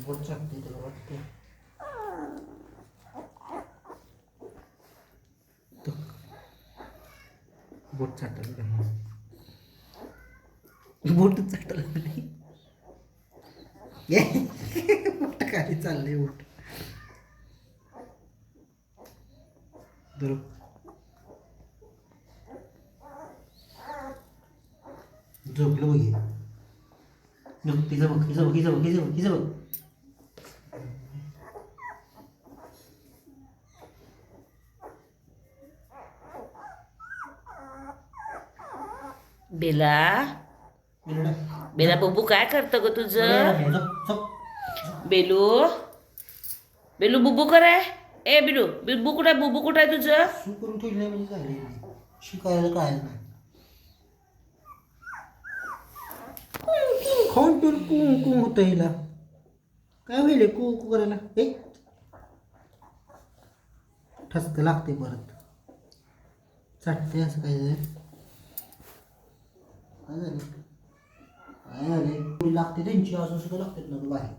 बोट चाटते तुला वाटते. बोट चाटलं बोट चाटलं नाही. बोट खाली चाललंय बोट. झोपलं बघ. तिचं बघ हिचं बघ हिचं बघ हिचं बघ हिचं बघ. बेला बेला बब्बू काय करतं ग तुझं? बेलू बेलू बुब्बू करे. ए बिलू बिब्बू कुठे आहे? बुब्बू कुठे आहे तुझं? सू करून ठेवली नाही म्हणजे झाले शिकायला काय नाही. खाऊन पिऊन कू होतं हिला. काय होईल कू करायला? हे ठसक लागते परत चाटते असं काय झालं. काय झालं काय झाले लागते त्यांची अजून सुद्धा लागतात ना बाहेर.